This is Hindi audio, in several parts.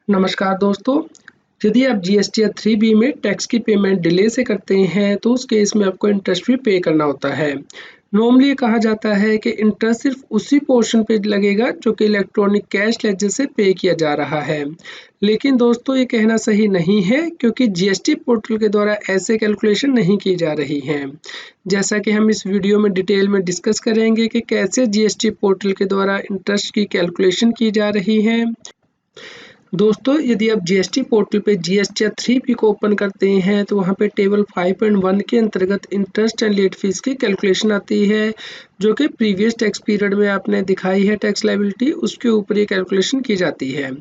नमस्कार दोस्तों। यदि आप जीएसटी या 3B में टैक्स की पेमेंट डिले से करते हैं तो उस केस में आपको इंटरेस्ट भी पे करना होता है। नॉर्मली ये कहा जाता है कि इंटरेस्ट सिर्फ उसी पोर्शन पे लगेगा जो कि इलेक्ट्रॉनिक कैश लेजर से पे किया जा रहा है। लेकिन दोस्तों ये कहना सही नहीं है क्योंकि जीएसटी पोर्टल के द्वारा ऐसे कैलकुलेशन नहीं की जा रही हैं। जैसा कि हम इस वीडियो में डिटेल में डिस्कस करेंगे कि कैसे जीएसटी पोर्टल के द्वारा इंटरेस्ट की कैलकुलेशन की जा रही है। दोस्तों यदि आप जीएसटी पोर्टल पे जीएसटी या 3B को ओपन करते हैं तो वहाँ पे टेबल 5.1 के अंतर्गत इंटरेस्ट एंड लेट फीस की कैलकुलेशन आती है, जो कि प्रीवियस टैक्स पीरियड में आपने दिखाई है टैक्स लायबिलिटी, उसके ऊपर ये कैलकुलेशन की जाती है।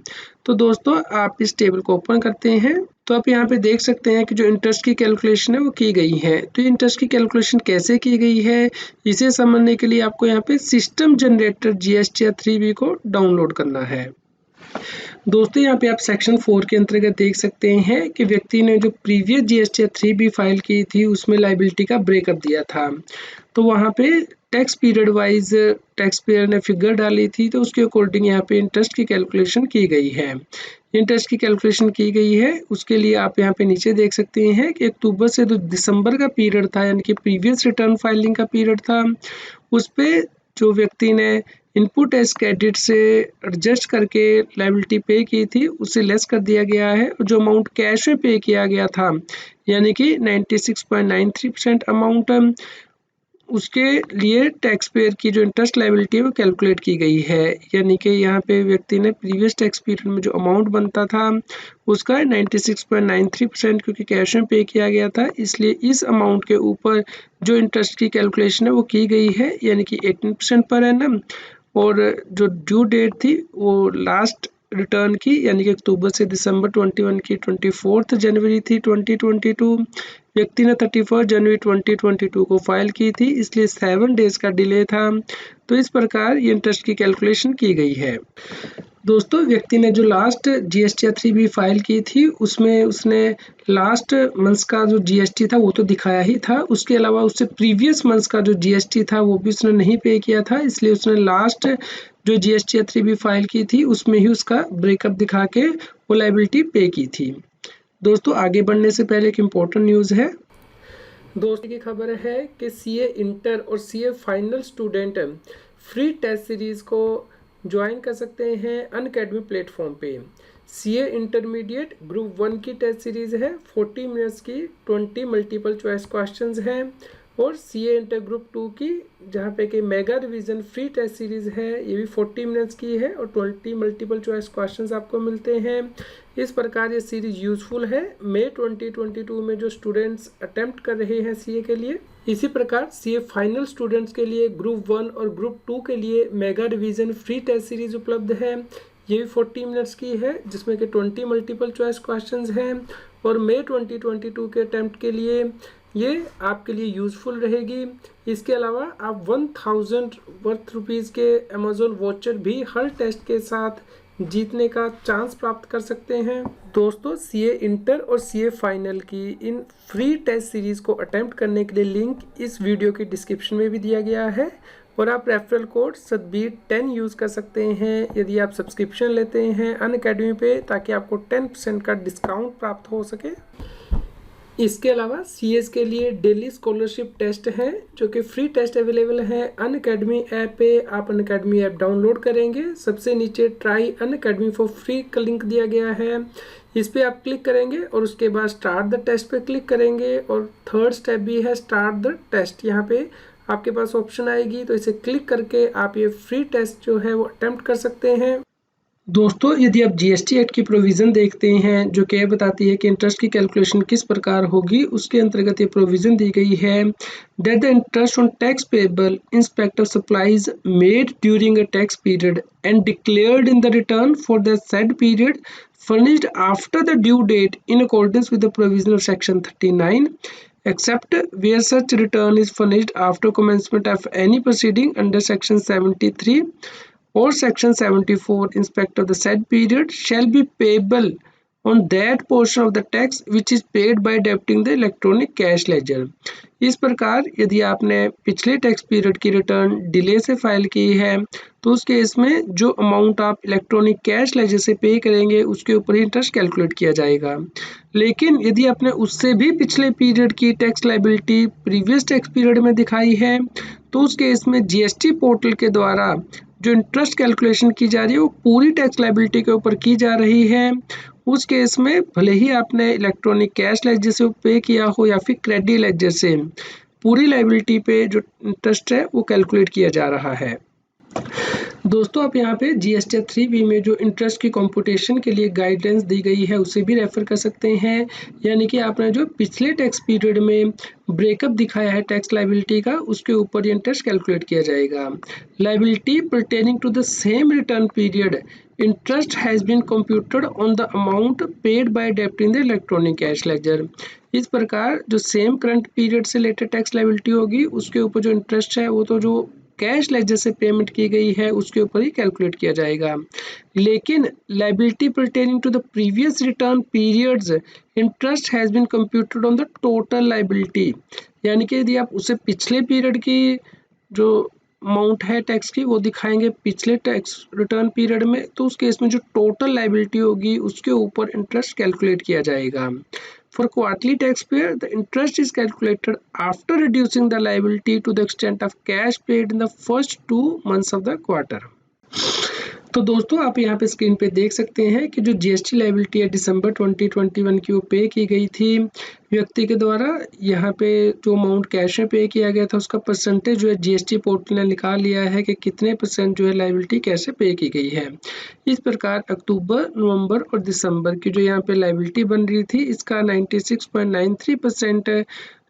तो दोस्तों आप इस टेबल को ओपन करते हैं तो आप यहाँ पे देख सकते हैं कि जो इंटरेस्ट की कैलकुलेशन है वो की गई है। तो इंटरेस्ट की कैलकुलेशन कैसे की गई है, इसे समझने के लिए आपको यहाँ पे सिस्टम जनरेटर जीएसटी या 3B को डाउनलोड करना है। दोस्तों यहाँ पे आप सेक्शन 4 के अंतर्गत देख सकते हैं कि व्यक्ति ने जो प्रीवियस जीएसटी 3B फाइल की थी उसमें लायबिलिटी का ब्रेकअप दिया था। तो वहाँ पे tax period wise tax payer ने फिगर डाली थी, तो उसके अकॉर्डिंग यहाँ पे इंटरेस्ट की कैलकुलेशन की गई है। इंटरेस्ट की कैलकुलेशन की गई है, उसके लिए आप यहाँ पे नीचे देख सकते हैं कि अक्टूबर से जो दिसंबर का पीरियड था यानी कि प्रीवियस रिटर्न फाइलिंग का पीरियड था, उस पे जो व्यक्ति ने इनपुट एज क्रेडिट से एडजस्ट करके लायबिलिटी पे की थी उसे लेस कर दिया गया है। जो अमाउंट कैश में पे किया गया था यानी कि 96.93% अमाउंट, उसके लिए टैक्स पेयर की जो इंटरेस्ट लायबिलिटी है वो कैलकुलेट की गई है। यानी कि यहाँ पे व्यक्ति ने प्रीवियस टैक्स पीरियड में जो अमाउंट बनता था उसका 96.93% क्योंकि कैश में पे किया गया था, इसलिए इस अमाउंट के ऊपर जो इंटरेस्ट की कैलकुलेशन है वो की गई है यानी कि 18% पर एनम। और जो ड्यू डेट थी वो लास्ट रिटर्न की यानी कि अक्टूबर से दिसंबर 21 की 24 जनवरी थी 2022। व्यक्ति ने 31 जनवरी 2022 को फाइल की थी, इसलिए 7 डेज का डिले था। तो इस प्रकार ये इंटरेस्ट की कैलकुलेशन की गई है। दोस्तों व्यक्ति ने जो लास्ट जीएसटी 3B फाइल की थी उसमें उसने लास्ट मंथ्स का जो जीएसटी था वो तो दिखाया ही था, उसके अलावा उससे प्रीवियस मंथ्स का जो जीएसटी था वो भी उसने नहीं पे किया था, इसलिए उसने लास्ट जो जीएसटी 3B फाइल की थी उसमें ही उसका ब्रेकअप दिखा के वो लायबिलिटी पे की थी। दोस्तों आगे बढ़ने से पहले एक इम्पोर्टेंट न्यूज़ है। दोस्तों की खबर है कि सीए इंटर और CA final student free test series को ज्वाइन कर सकते हैं अनअकैडमी प्लेटफॉर्म पे। सीए इंटरमीडिएट ग्रुप 1 की टेस्ट सीरीज़ है, 40 मिनट्स की 20 मल्टीपल चॉइस क्वेश्चंस हैं। और सीए इंटर ग्रुप 2 की जहाँ पे कि mega revision free test series है, ये भी 40 मिनट्स की है और 20 मल्टीपल चॉइस क्वेश्चंस आपको मिलते हैं। इस प्रकार ये सीरीज़ यूज़फुल है मई 2022 में जो स्टूडेंट्स अटेम्प्ट कर रहे हैं सीए के लिए। इसी प्रकार सीए फाइनल स्टूडेंट्स के लिए ग्रुप 1 और ग्रुप 2 के लिए mega revision free test series उपलब्ध है, ये भी 40 मिनट्स की है जिसमें कि 20 मल्टीपल चॉइस क्वेश्चंस हैं। और मई 2022 के अटेम्प्ट के लिए ये आपके लिए यूज़फुल रहेगी। इसके अलावा आप 1000 वर्थ रुपीज़ के अमेज़ॉन वॉचर भी हर टेस्ट के साथ जीतने का चांस प्राप्त कर सकते हैं। दोस्तों सीए इंटर और सीए फाइनल की इन फ्री टेस्ट सीरीज़ को अटेम्प्ट करने के लिए लिंक इस वीडियो की डिस्क्रिप्शन में भी दिया गया है और आप रेफरल कोड सतबीर 10 यूज़ कर सकते हैं यदि आप सब्सक्रिप्शन लेते हैं अनअकैडमी पे, ताकि आपको 10% का डिस्काउंट प्राप्त हो सके। इसके अलावा सीएस के लिए डेली स्कॉलरशिप टेस्ट हैं जो कि फ्री टेस्ट अवेलेबल है अनअकैडमी ऐप पे। आप अनअकैडमी ऐप डाउनलोड करेंगे, सबसे नीचे ट्राई अनअकैडमी फॉर फ्री का लिंक दिया गया है, इस पे आप क्लिक करेंगे और उसके बाद स्टार्ट द टेस्ट पे क्लिक करेंगे और थर्ड स्टेप भी है स्टार्ट द टेस्ट। यहाँ पे आपके पास ऑप्शन आएगी तो इसे क्लिक करके आप ये फ्री टेस्ट जो है वो अटेम्प्ट कर सकते हैं। दोस्तों यदि आप जीएसटी एक्ट की प्रोविज़न देखते हैं जो कि बताती है कि इंटरेस्ट की कैलकुलेशन किस प्रकार होगी, उसके अंतर्गत ये प्रोविज़न दी गई है that the interest on tax payable in respect of supplies made during a tax period and declared in the return for the said period furnished after the due date in accordance with the provision of section 39 except where such return is furnished after commencement of any proceeding under section 73 or section 74 in respect of the said period shall be payable on that portion of the tax which is paid by debiting the electronic cash ledger। इस प्रकार यदि आपने पिछले टैक्स पीरियड की रिटर्न डिले से फाइल की है तो उस केस में जो अमाउंट आप इलेक्ट्रॉनिक कैश लेजर से पे करेंगे उसके ऊपर ही इंटरेस्ट कैलकुलेट किया जाएगा। लेकिन यदि आपने उससे भी पिछले पीरियड की tax liability previous tax period में दिखाई है तो उस केस में जीएसटी पोर्टल के द्वारा जो इंटरेस्ट कैलकुलेशन की जा रही है वो पूरी टैक्स लायबिलिटी के ऊपर की जा रही है। उस केस में भले ही आपने इलेक्ट्रॉनिक कैश लेजर से पे किया हो या फिर क्रेडिट लेजर से, पूरी लायबिलिटी पे जो इंटरेस्ट है वो कैलकुलेट किया जा रहा है। दोस्तों आप यहाँ पे जीएसटी 3B में जो इंटरेस्ट की कंप्यूटेशन के लिए गाइडेंस दी गई है उसे भी रेफर कर सकते हैं। यानी कि आपने जो पिछले टैक्स पीरियड में ब्रेकअप दिखाया है टैक्स लायबिलिटी का उसके ऊपर इंटरेस्ट कैलकुलेट किया जाएगा। Liability pertaining to the same return period interest has been computed on the amount paid by debiting the electronic cash ledger. इस प्रकार जो सेम करंट पीरियड से रिलेटेड टैक्स लायबिलिटी होगी उसके ऊपर जो इंटरेस्ट है वो तो जो कैश लेजर से पेमेंट की गई है उसके ऊपर ही कैलकुलेट किया जाएगा। लेकिन liability pertaining to the previous return periods interest has been computed on the total liability. यानी कि यदि आप उससे पिछले पीरियड की जो अमाउंट है टैक्स की वो दिखाएंगे पिछले टैक्स रिटर्न पीरियड में तो उस केस में जो टोटल लायबिलिटी होगी उसके ऊपर इंटरेस्ट कैलकुलेट किया जाएगा। For quarterly taxpayer, the interest is calculated after reducing the liability to the extent of cash paid in the first 2 months of the quarter। तो दोस्तों आप यहाँ पे स्क्रीन पे देख सकते हैं कि जो जीएसटी लायबिलिटी है दिसंबर 2021 की वो पे की गई थी व्यक्ति के द्वारा। यहाँ पे जो अमाउंट कैश में पे किया गया था उसका परसेंटेज जो है जीएसटी पोर्टल ने निकाल लिया है कि कितने परसेंट जो है लायबिलिटी कैसे पे की गई है। इस प्रकार अक्टूबर, नवंबर और दिसंबर की जो यहाँ पे लायबिलिटी बन रही थी इसका 96.93%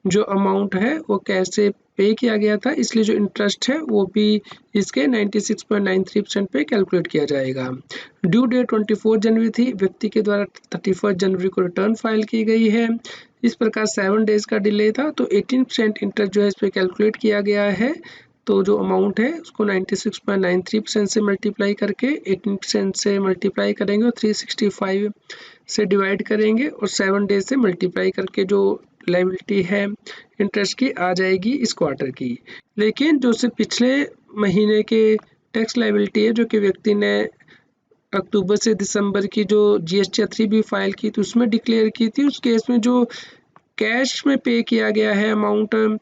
जो अमाउंट है वो कैश से पे किया गया था, इसलिए जो इंटरेस्ट है वो भी इसके 96.93% पे कैलकुलेट किया जाएगा। ड्यू डेट 24 जनवरी थी, व्यक्ति के द्वारा 31 जनवरी को रिटर्न फाइल की गई है। इस प्रकार 7 डेज का डिले था तो 18% इंटरेस्ट जो है इस पर कैलकुलेट किया गया है। तो जो अमाउंट है उसको 96.93% से मल्टीप्लाई करके 18% से मल्टीप्लाई करेंगे और 365 से डिवाइड करेंगे और 7 डेज से मल्टीप्लाई करके जो लायबिलिटी है इंटरेस्ट की आ जाएगी इस क्वार्टर की। लेकिन जो से पिछले महीने के टैक्स लायबिलिटी है जो कि व्यक्ति ने अक्टूबर से दिसंबर की जो जीएसटी 3B फाइल की तो उसमें डिक्लेयर की थी, उस केस में जो कैश में पे किया गया है अमाउंट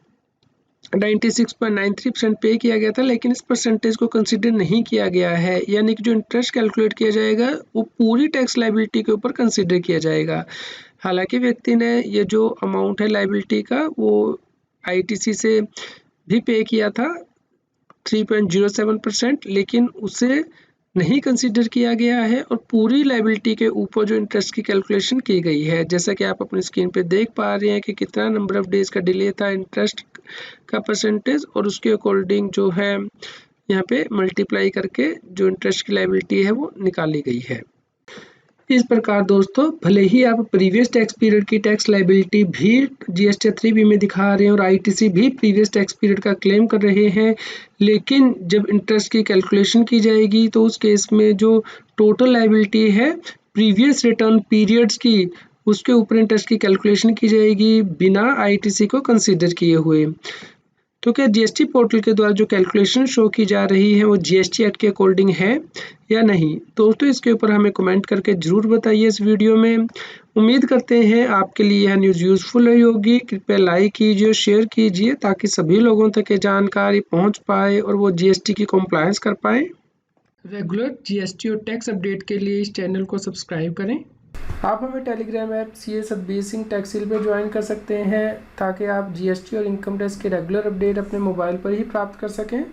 96.93% पे किया गया था, लेकिन इस परसेंटेज को कंसिडर नहीं किया गया है। यानी कि जो इंटरेस्ट कैलकुलेट किया जाएगा वो पूरी टैक्स लायबिलिटी के ऊपर कंसिडर किया जाएगा। हालांकि व्यक्ति ने ये जो अमाउंट है लायबिलिटी का वो आईटीसी से भी पे किया था 3.07%, लेकिन उसे नहीं कंसीडर किया गया है और पूरी लायबिलिटी के ऊपर जो इंटरेस्ट की कैलकुलेशन की गई है। जैसा कि आप अपनी स्क्रीन पे देख पा रहे हैं कि कितना नंबर ऑफ डेज का डिले था, इंटरेस्ट का परसेंटेज और उसके अकॉर्डिंग जो है यहाँ पे मल्टीप्लाई करके जो इंटरेस्ट की लायबिलिटी है वो निकाली गई है। इस प्रकार दोस्तों भले ही आप प्रीवियस टैक्स पीरियड की टैक्स लायबिलिटी भी जीएसटी 3B में दिखा रहे हैं और आईटीसी भी प्रीवियस टैक्स पीरियड का क्लेम कर रहे हैं, लेकिन जब इंटरेस्ट की कैलकुलेशन की जाएगी तो उस केस में जो टोटल लायबिलिटी है प्रीवियस रिटर्न पीरियड्स की उसके ऊपर इंटरेस्ट की कैलकुलेशन की जाएगी बिना आईटीसी को कंसिडर किए हुए। तो क्या जीएसटी पोर्टल के द्वारा जो कैलकुलेशन शो की जा रही है वो जीएसटी एक्ट के अकॉर्डिंग है या नहीं? दोस्तों इसके ऊपर हमें कमेंट करके ज़रूर बताइए इस वीडियो में। उम्मीद करते हैं आपके लिए यह न्यूज़ यूज़फुल रही होगी। कृपया लाइक कीजिए, शेयर कीजिए ताकि सभी लोगों तक ये जानकारी पहुंच पाए और वो जीएसटी की कंप्लायंस कर पाए। रेगुलर जीएसटी और टैक्स अपडेट के लिए इस चैनल को सब्सक्राइब करें। आप हमें Telegram app CA Satbir Singh टैक्सिल पे ज्वाइन कर सकते हैं ताकि आप जीएसटी और इनकम टैक्स के रेगुलर अपडेट अपने मोबाइल पर ही प्राप्त कर सकें।